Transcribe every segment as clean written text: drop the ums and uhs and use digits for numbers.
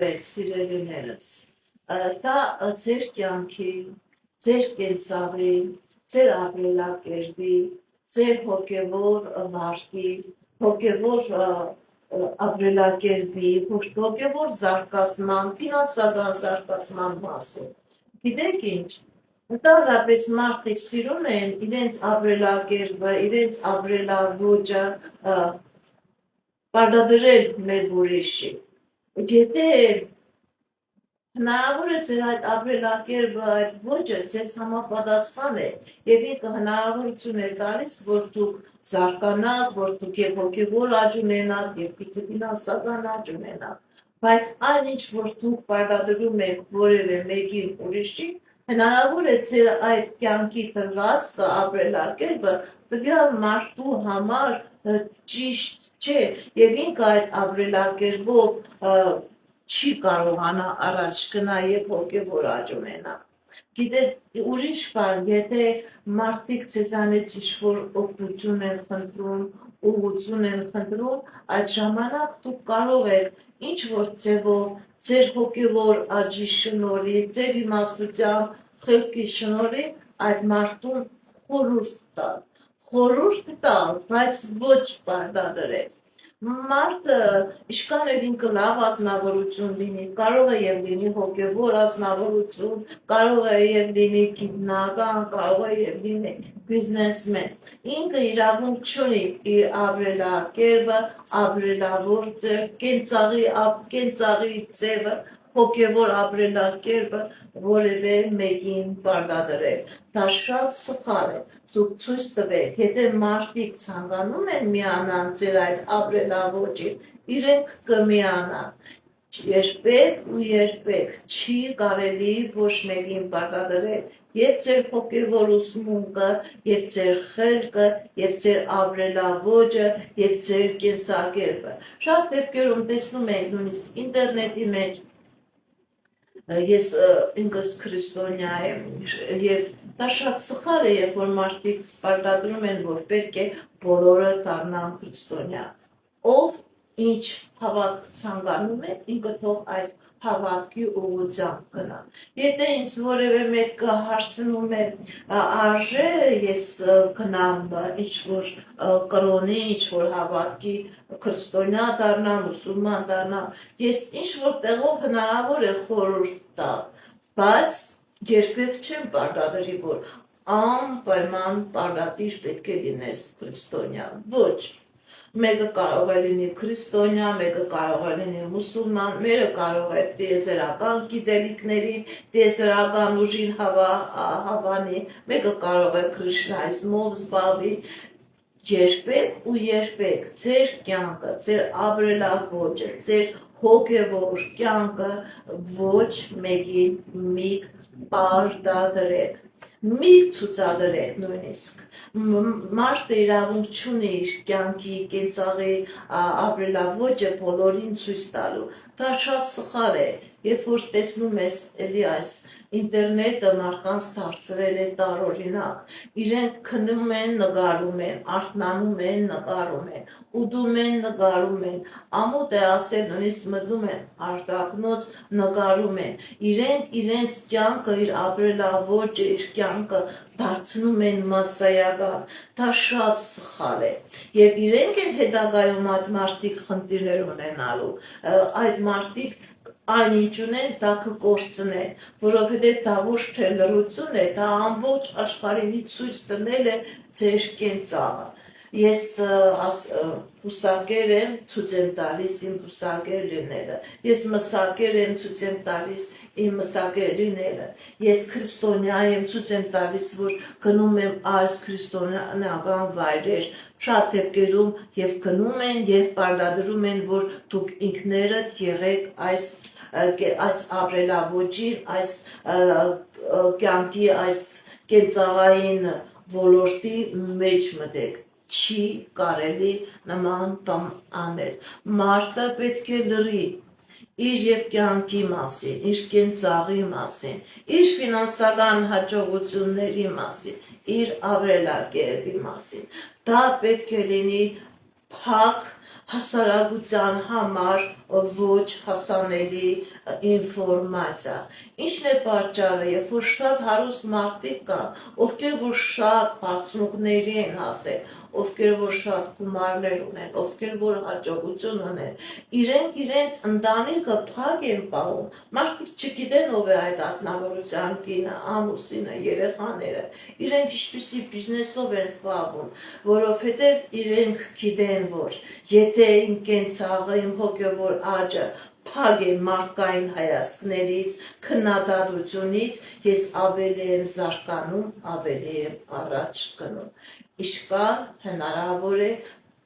Սիրելիներս, դա ձեր կյանքի, ձեր կենցաղի, ձեր ապրելակերպի, ձեր հոգևոր վարքի, հոգևոր ապրելակերպի, հոգևոր զարգացման, ֆինանսական զարգացման մասը։ Գիտեք ինչ, ընդհանրապես մարդիկ սիրում են իրենց ապրելակերպը, իրենց ապրելաոճը պարտադրել մեր ուրիշի։ Եթե հնարավոր է ձեր այդ ապրելակերպը, այդ ոճը ձեզ համապատասխան է եւ ինքը հնարավորություն է տալիս, որ դուք զարգանաք, որ դուք եւ հոգեվոր աճ ունենաք եւ ֆինանսական աճ ունենաք, բայց այն ինչ որ դուք պարտադրում եք որևէ մեկին ուրիշի, հնարավոր է ձեր այդ կյանքի դրվածքը ապրելակերպը տվյալ մարդու համար ճիշտ չէ եւ ինքը այդ ապրելակերպով չի կարողանա առաջ գնա եւ հոգեվոր աճ ունենա։ Գիտեք, ուրիշ բան, եթե մարդիկ ձեզանից ինչ-որ օգնություն են խնդրում, ուղղություն են խնդրում, այդ ժամանակ դուք կարող եք ինչ-որ ձևով ձեր հոգեվոր աճի շնորհիվ, ձեր իմաստության խելքի շնորհիվ այդ մարդուն խորհուրդ տալ, բայց ոչ պարտադրել։ Մարդը ինչքան էլ ինքը լավ ազնվորություն լինի, կարող է եւ լինի հոգեվոր ազնվորություն, կարող է եւ լինի գիտնական, կարող է եւ լինի բիզնեսմեն։ Ինքը իրավունք չունի իր ապրելակերպը, ապրելավոր ձև, կենցաղի ձևը, հոգեվոր ապրելակերպը որևէ մեկին պարտադրել։ Դա շատ սխալ է։ Դուք ցույց տվեք, եթե մարդիկ ցանկանում են միանալ ձեր այդ ապրելաոճին, իրենք կմիանան։ Երբեք ու երբեք չի կարելի ոչ մեկին պարտադրել եւ ձեր հոգեվոր ուսմունքը, եւ ձեր խելքը, եւ ձեր ապրելաոճը, եւ ձեր կենսակերպը։ Շատ դեպքերում տեսնում ենք նույնիսկ ինտերնետի մեջ ես ինքս քրիստոնյա եմ եւ դա շատ սխալ է, երբ որ մարդիկ պարտադրում են, որ պետք է բոլորը դառնան քրիստոնյա։ Ով ինչ հավատք ցանկանում է, ինքը թող այդ հավատքի ուղղությամբ գնա։ Եթե ինձ որևէ մեկը հարցնում է, արժե ես գնամ ինչ-որ կրոնի, ինչ-որ հավատքի քրիստոնյա դառնամ, մուսուլման դառնամ, ես ինչ-որ տեղով հնարավոր է խորհուրդ տալ, բայց երբեք չեմ պարտադրի, որ անպայման պարտադիր պետք է լինես քրիստոնյա։ Ոչ։ Մեկը կարող է լինի քրիստոնյա, մեկը կարող է լինի մուսուլման, մեկը կարող է տիեզերական գիտելիքներին, տիեզերական ուժին հավանի, մեկը կարող է քրիշնայիզմով զբաղվի։ Երբեք ու երբեք ձեր կյանքը, ձեր ապրելաոճը, ձեր հոգևոր կյանքը ոչ մեկին մի պարտադրեք, մի ցուցադրեք նույնիսկ։ Մարդը իրավունք չունի իր կյանքի, կենցաղի ապրելաոճը բոլորին ցույց տալու։ Դա շատ սխալ է, երբ որ տեսնում ես էլի այս ինտերնետը մարդկանց դարձրել է տարօրինակ։ Իրենք քնում են, նկարում են, արթնանում են, նկարում են, ուտում են, նկարում են, ամոթ է ասել, նույնիսկ մտնում են արտակնոց, նկարում են։ Իրենք իրենց կյանքը, իր ապրելաոճը, իր կյանքը դարձնում են մասսայական։ Դա շատ սխալ է։ Եվ իրենք են հետագայում այդ մարդիկ խնդիրներ ունենալու։ Այդ մարդիկ այնինչ ունեն, դա կկործնեն, որովհետև դա ոչ թե լռություն է, դա ամբողջ աշխարհին ցույց տնել է ձեր կենցաղը։ Ես ուսակեր եմ, ցույց եմ տալիս իմ ուսակեր լինելը։ Ես մսակեր եմ, ցույց եմ տալիս իմ մսակեր լինելը։ Ես քրիստոնյա եմ, ցույց եմ տալիս, որ գնում եմ այս քրիստոնեական վայրեր։ Շատ դեպքերում եւ գնում են եւ պարտադրում են, որ դուք ինքներդ եղեք այս ապրելաոճին, այս կյանքի, այս կենցաղային ոլորտի մեջ մտեք։ Չի կարելի նման բան անել։ Մարդը պետք է լռի իր եւ կյանքի մասին, իր կենցաղի մասին, իր ֆինանսական հաջողությունների մասին, իր ապրելակերպի մասին։ Դա պետք է լինի փակ հասարակության համար ոչ հասանելի ինֆորմացիա։ Ինչն է պատճառը, երբ որ շատ հարուստ մարդիկ կան, ովքեր որ շատ բարձունքների են հասել, ովքեր որ շատ գումարներ ունեն, ովքեր որ հաջողություն ունեն, իրենք իրենց ընտանիքը փակ են պահում, մարդիկ չգիտեն ով է այդ ազնվորության կինը, ամուսինը, երեխաները, իրենք ինչպիսի բիզնեսով են զբաղվում, որովհետև իրենք գիտեն, որ եթե իմ կենցաղը, իմ հոգևոր աճը փակ է մարդկային հայացքներից, քննադատությունից, ես ավելի եմ զարգանում, ավելի եմ առաջ գնում։ Իշկան հնարավոր է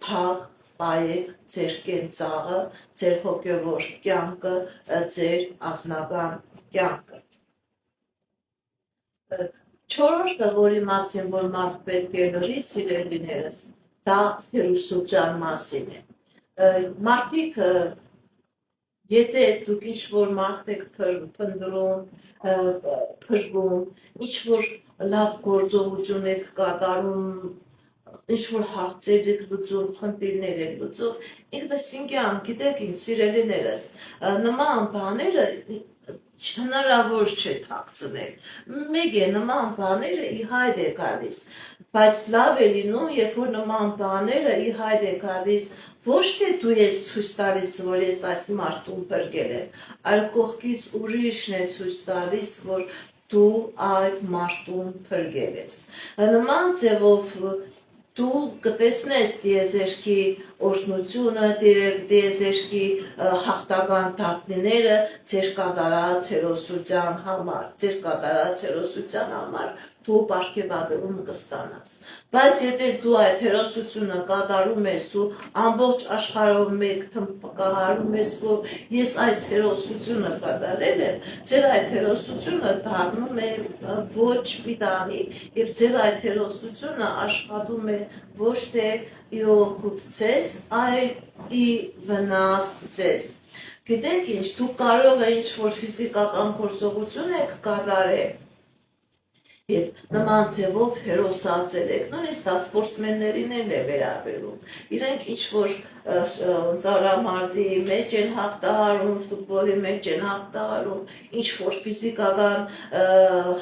փակ պայեք ձեր կենցաղը, ձեր հոգևոր կյանքը, ձեր անձնական կյանքը։ Չորրորդը, որի մասին որ մարդ պետք է լրի, սիրելիներս, դա հերոսության մասին է։ Մարդիկ եթե դուք ինչ-որ մարդ եք փնտրում, փրկում, ինչ-որ լավ գործողություն եք կատարում, ինչ-որ հարցեր եք լուծում, խնդիրներ եք լուծում, ինքնըստինքյան, գիտեք ինչ, սիրելիներս, նման բաները հնարավոր չէ թաքցնել։ Մեկ է նման բաները ի հայտ է գալիս, բայց լավ է լինում, երբ որ նման բաները ի հայտ է գալիս, ոչ թե դու ես ցույց տալիս, որ ես այս մարդուն փրկել եմ, այլ կողքից ուրիշն է ցույց տալիս, որ դու այդ մարդուն փրկել ես։ Նման ձևով դու կտեսնես դիեզերքի օրհնությունը, դիեզերքի հաղթական դատները ձեր կատարած հերոսության համար, դու պարգևատրում կստանաս։ Բայց եթե դու այդ հերոսությունը կատարում ես ու ամբողջ աշխարհով մեկ թմբկահարում ես, որ ես այս հերոսությունը կատարել եմ, ձեր այդ հերոսությունը դառնում է ոչ պիտանի, եւ ձեր այդ հերոսությունը աշխատում է ոչ թե ի օգուտ ձեզ, այլ ի վնաս ձեզ։ Գիտեք ինչ, դու կարող ես ինչ-որ ֆիզիկական գործողություն եք կատարել, եւ նման ձևով հերոսացել եք, նույնիսկ դա սպորտսմեններին էլ է վերաբերում։ Իրենք ինչ-որ ծառամարտի մեջ են հաղթահարում, ֆուտբոլի մեջ են հաղթահարում, ինչ-որ ֆիզիկական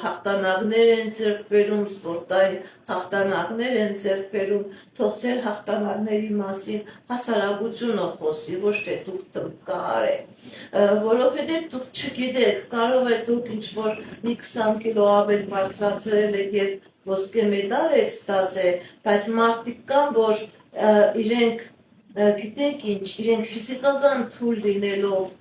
հաղթանակներ են ձեռք բերում, սպորտային հաղթանակներ են ձեռք բերում, թող ձեր հաղթանակների մասին հասարակությունը խոսի, ոչ թե դուք թմբկահարեք, որովհետև դուք չգիտեք, կարող է դուք ինչ-որ մի 20 կիլո ավել բարձրացրել եք եւ ոսկե մեդալ եք ստացել, բայց մարդիկ կան, որ իրենք գիտեք ինչ, իրենք ֆիզիկական թույլ լինելով,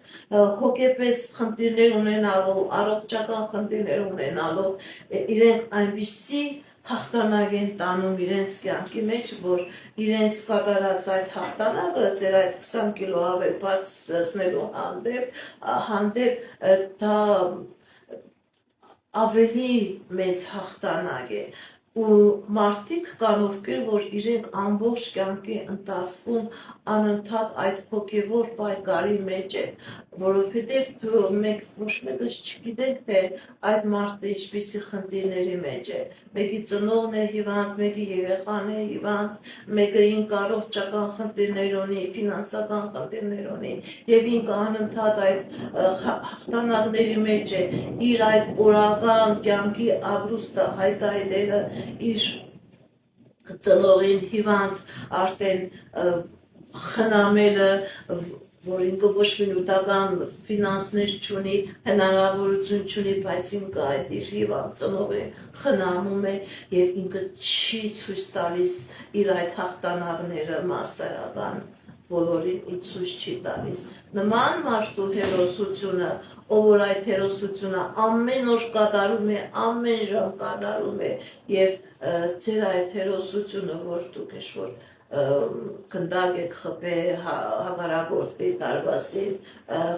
հոգեպես խնդիրներ ունենալով, առողջական խնդիրներ ունենալով, իրենք այնպիսի հաղթանակ են տանում իրենց կյանքի մեջ, որ իրենց կատարած այդ հաղթանակը, ձեր այդ 20 կիլո ավել բարձրացնելու հանդեպ դա ավելի մեծ հաղթանակ է, ու մարդիկ կան, ովքեր որ իրենք ամբողջ կյանքի ընթացքում անընդհատ այդ հոգևոր պայքարի մեջ են, որովհետև մենք ոչ մեկս չգիտենք, թե այդ մարդը ինչպիսի խնդիրների մեջ է, մեկի ծնողն է հիվանդ, մեկի երեխան է հիվանդ, մեկը ինքը առողջական խնդիրներ ունի, ֆինանսական խնդիրներ ունի, եւ ինքը անընդհատ այդ հաղթանակների մեջ է, իր այդ օրական կյանքի ապրուստը հայտարարելը, իր ծնողին հիվանդ արդեն խնամելը, որ ինքը ոչ մինուտական ֆինանսներ չունի, հնարավորություն չունի, բայց ինքը այդ իր հիվանդ ծնողին խնամում է եւ ինքը չի ցույց տալիս իր այդ հաղթանակները մասսայական բոլորին ցույց չի տալիս։ Նման մարդու հերոսությունը, ով որ այդ հերոսությունը ամեն օր կատարում է, ամեն ժամ կատարում է եւ ձեր այդ հերոսությունը, որ դուք ինչ-որ կնդակ եք խփել հակառակորդի դարբասին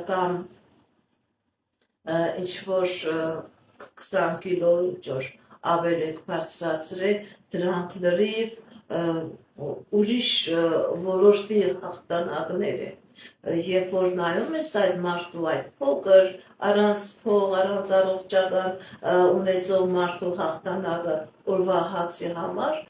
կամ ինչ-որ 20 կիլո ինչ-որ ավել եք բարձրացրել, դրանք լրիվ ուրիշ ոլորտի հաղթանակներ են։ Երբ որ նայում ես այդ մարդու այդ փոքր, առանց փող, առանց առողջական ունեցող մարդու հաղթանակը օրվա հացի համար,